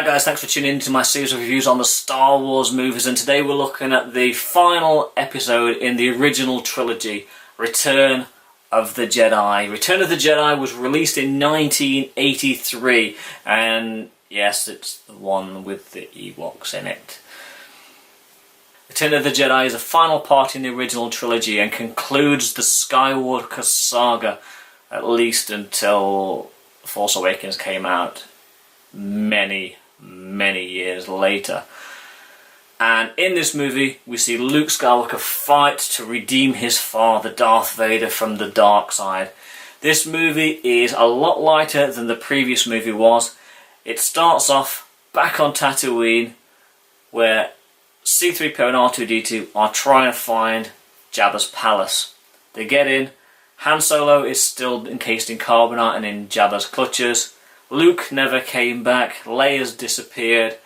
Hi guys, thanks for tuning in to my series of reviews on the Star Wars movies, and today we're looking at the final episode in the original trilogy, Return of the Jedi. Return of the Jedi was released in 1983, and yes, it's the one with the Ewoks in it. Return of the Jedi is the final part in the original trilogy and concludes the Skywalker saga, at least until Force Awakens came out many years later. And in this movie we see Luke Skywalker fight to redeem his father Darth Vader from the dark side. This movie is a lot lighter than the previous movie was. It starts off back on Tatooine where C-3PO and R2-D2 are trying to find Jabba's palace. They get in. Han Solo is still encased in carbonite and in Jabba's clutches. Luke never came back, Leia's disappeared,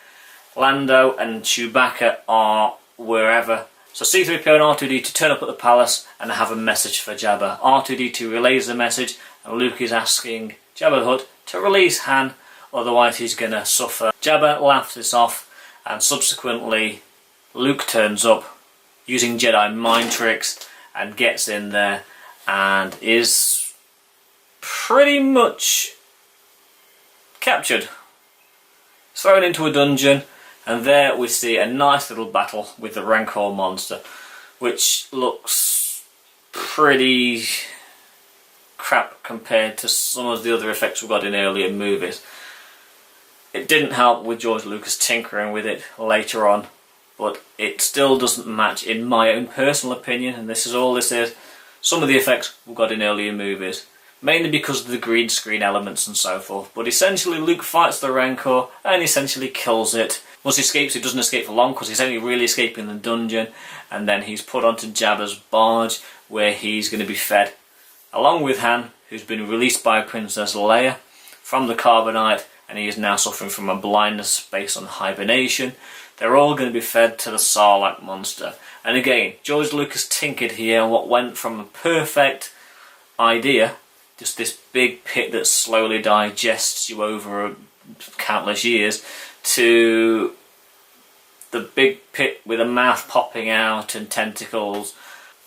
Lando and Chewbacca are wherever. So C-3PO and R2-D2 turn up at the palace and have a message for Jabba. R2-D2 relays the message and Luke is asking Jabba the Hutt to release Han, otherwise he's going to suffer. Jabba laughs this off and subsequently Luke turns up using Jedi mind tricks and gets in there and is pretty much captured, thrown into a dungeon, and there we see a nice little battle with the Rancor monster, which looks pretty crap compared to some of the other effects we got in earlier movies. It didn't help with George Lucas tinkering with it later on, but it still doesn't match, in my own personal opinion, and this is all this is, some of the effects we got in earlier movies. Mainly because of the green screen elements and so forth. But essentially Luke fights the Rancor and essentially kills it. Once he escapes, he doesn't escape for long because he's only really escaping the dungeon, and then he's put onto Jabba's barge where he's going to be fed. Along with Han, who's been released by Princess Leia from the carbonite, and he is now suffering from a blindness based on hibernation. They're all going to be fed to the Sarlacc monster. And again, George Lucas tinkered here what went from a perfect idea, just this big pit that slowly digests you over countless years, to the big pit with a mouth popping out and tentacles.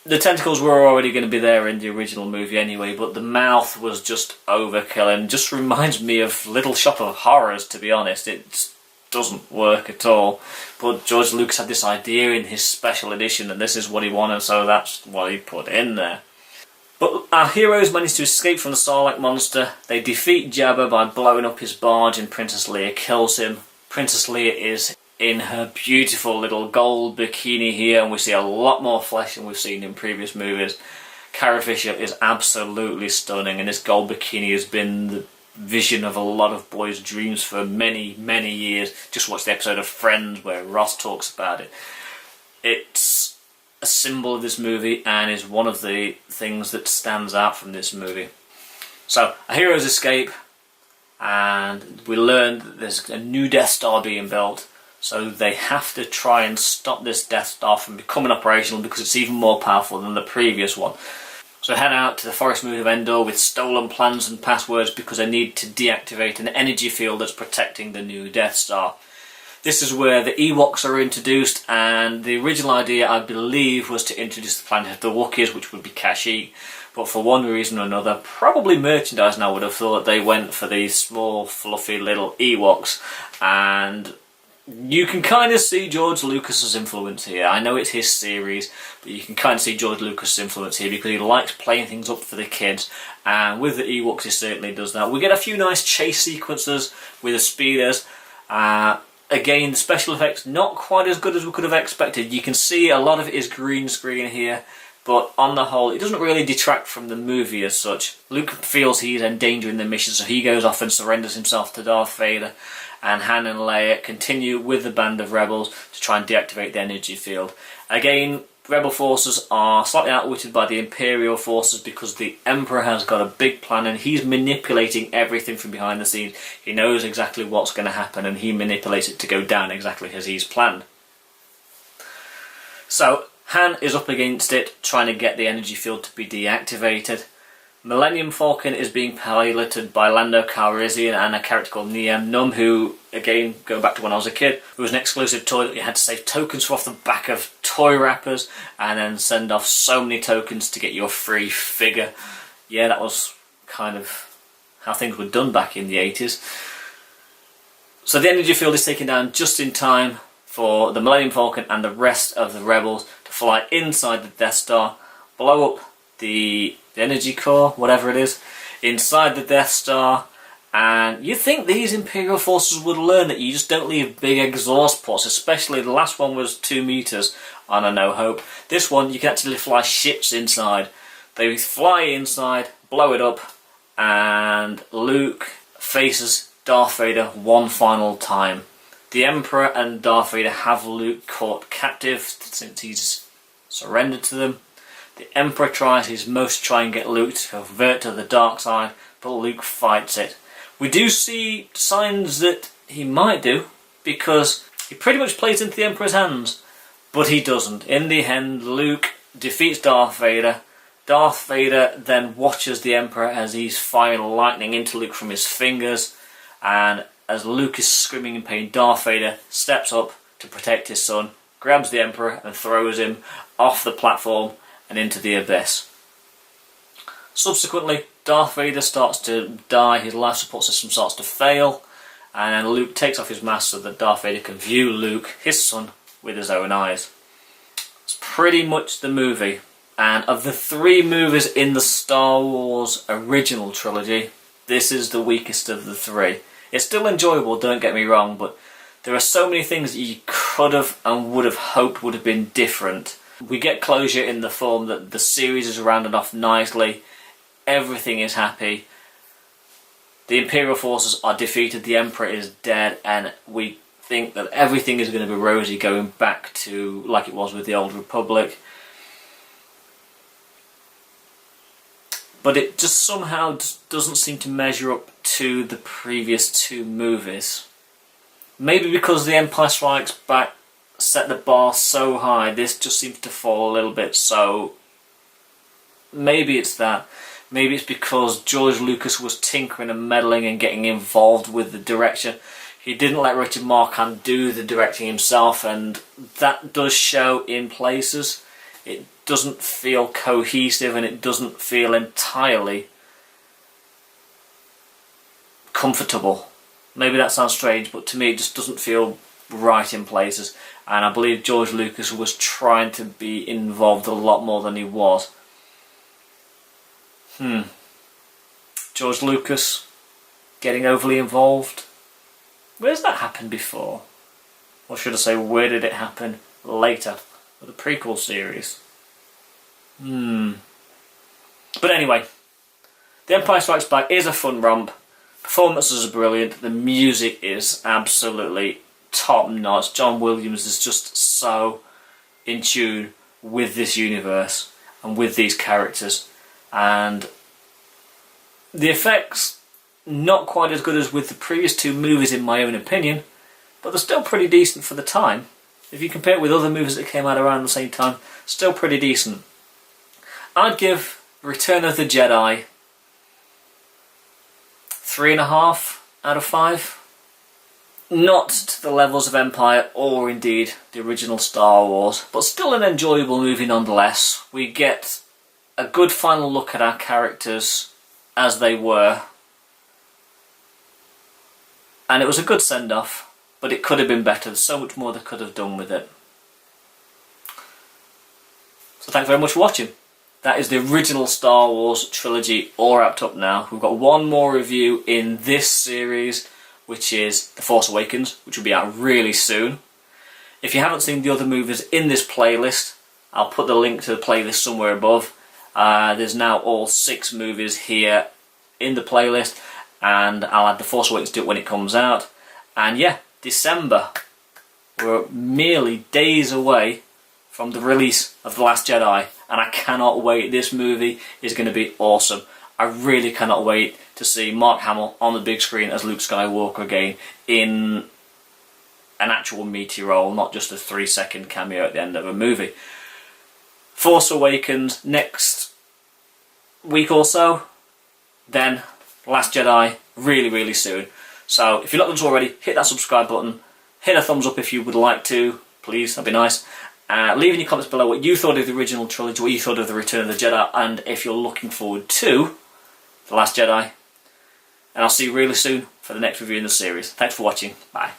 The tentacles were already going to be there in the original movie anyway, but the mouth was just overkill and just reminds me of Little Shop of Horrors, to be honest. It doesn't work at all. But George Lucas had this idea in his special edition and this is what he wanted, so that's what he put in there. But our heroes manage to escape from the Sarlacc monster. They defeat Jabba by blowing up his barge and Princess Leia kills him. Princess Leia is in her beautiful little gold bikini here, and we see a lot more flesh than we've seen in previous movies. Carrie Fisher is absolutely stunning, and this gold bikini has been the vision of a lot of boys' dreams for many years. Just watch the episode of Friends where Ross talks about it. It's a symbol of this movie and is one of the things that stands out from this movie. So our heroes escape and we learn that there's a new Death Star being built, so they have to try and stop this Death Star from becoming operational because it's even more powerful than the previous one. So head out to the Forest Moon of Endor with stolen plans and passwords because they need to deactivate an energy field that's protecting the new Death Star. This is where the Ewoks are introduced, and the original idea, I believe, was to introduce the planet of the Wookiees, which would be Kashyyyk. But for one reason or another, probably merchandising, I would have thought, they went for these small, fluffy little Ewoks. And you can kind of see George Lucas's influence here. I know it's his series, but you can kind of see George Lucas's influence here because he likes playing things up for the kids. And with the Ewoks, he certainly does that. We get a few nice chase sequences with the speeders. Again, the special effects not quite as good as we could have expected. You can see a lot of it is green screen here, but on the whole it doesn't really detract from the movie as such. Luke feels he's endangering the mission, so he goes off and surrenders himself to Darth Vader, and Han and Leia continue with the band of rebels to try and deactivate the energy field. Again, rebel forces are slightly outwitted by the Imperial forces because the Emperor has got a big plan and he's manipulating everything from behind the scenes. He knows exactly what's going to happen and he manipulates it to go down exactly as he's planned. So Han is up against it, trying to get the energy field to be deactivated. Millennium Falcon is being piloted by Lando Calrissian and a character called Nien Nunb, who, again, going back to when I was a kid, it was an exclusive toy that you had to save tokens for off the back of toy wrappers and then send off so many tokens to get your free figure. Yeah, that was kind of how things were done back in the 80s. So the energy field is taken down just in time for the Millennium Falcon and the rest of the rebels to fly inside the Death Star, blow up the energy core, whatever it is, inside the Death Star. And you think these Imperial forces would learn that you just don't leave big exhaust ports, especially the last one was 2 meters on A New Hope. This one, you can actually fly ships inside. They fly inside, blow it up, and Luke faces Darth Vader one final time. The Emperor and Darth Vader have Luke caught captive since he's surrendered to them. The Emperor tries his most to try and get Luke to convert to the dark side, but Luke fights it. We do see signs that he might do, because he pretty much plays into the Emperor's hands, but he doesn't. In the end, Luke defeats Darth Vader. Darth Vader then watches the Emperor as he's firing lightning into Luke from his fingers, and as Luke is screaming in pain, Darth Vader steps up to protect his son, grabs the Emperor and throws him off the platform and into the abyss. Subsequently, Darth Vader starts to die, his life support system starts to fail, and then Luke takes off his mask so that Darth Vader can view Luke, his son, with his own eyes. It's pretty much the movie. And of the 3 movies in the Star Wars original trilogy, this is the weakest of the 3. It's still enjoyable, don't get me wrong, but there are so many things that you could have and would have hoped would have been different. We get closure in the form that the series is rounded off nicely, everything is happy, the Imperial forces are defeated, the Emperor is dead, and we think that everything is going to be rosy going back to like it was with the Old Republic. But it just somehow doesn't seem to measure up to the previous 2 movies. Maybe because The Empire Strikes Back set the bar so high, this just seems to fall a little bit, so maybe it's that. Maybe it's because George Lucas was tinkering and meddling and getting involved with the direction. He didn't let Richard Marquand do the directing himself, and that does show in places. It doesn't feel cohesive and it doesn't feel entirely comfortable. Maybe that sounds strange, but to me it just doesn't feel right in places, and I believe George Lucas was trying to be involved a lot more than he was. George Lucas getting overly involved? Where's that happened before? Or should I say, where did it happen later with the prequel series? But anyway, The Empire Strikes Back is a fun romp. Performances are brilliant. The music is absolutely top notch. John Williams is just so in tune with this universe and with these characters, and the effects not quite as good as with the previous 2 movies in my own opinion, but they're still pretty decent for the time. If you compare it with other movies that came out around the same time, still pretty decent. I'd give Return of the Jedi 3.5 out of 5. Not to the levels of Empire or indeed the original Star Wars, but still an enjoyable movie nonetheless. We get a good final look at our characters as they were, and it was a good send-off, but it could have been better. There's so much more they could have done with it. So thanks very much for watching. That is the original Star Wars trilogy all wrapped up now. We've got one more review in this series, which is The Force Awakens, which will be out really soon. If you haven't seen the other movies in this playlist, I'll put the link to the playlist somewhere above. There's now all 6 movies here in the playlist, and I'll add The Force Awakens to it when it comes out. And yeah, December. We're merely days away from the release of The Last Jedi, and I cannot wait. This movie is going to be awesome. I really cannot wait to see Mark Hamill on the big screen as Luke Skywalker again in an actual meaty role, not just a 3-second cameo at the end of a movie. Force Awakens next week or so. then Last Jedi really, really soon. So if you're not done so already, hit that subscribe button, hit a thumbs up if you would like to, please, that'd be nice. Leave in your comments below what you thought of the original trilogy, what you thought of the Return of the Jedi, and if you're looking forward to The Last Jedi. And I'll see you really soon for the next review in the series. Thanks for watching. Bye.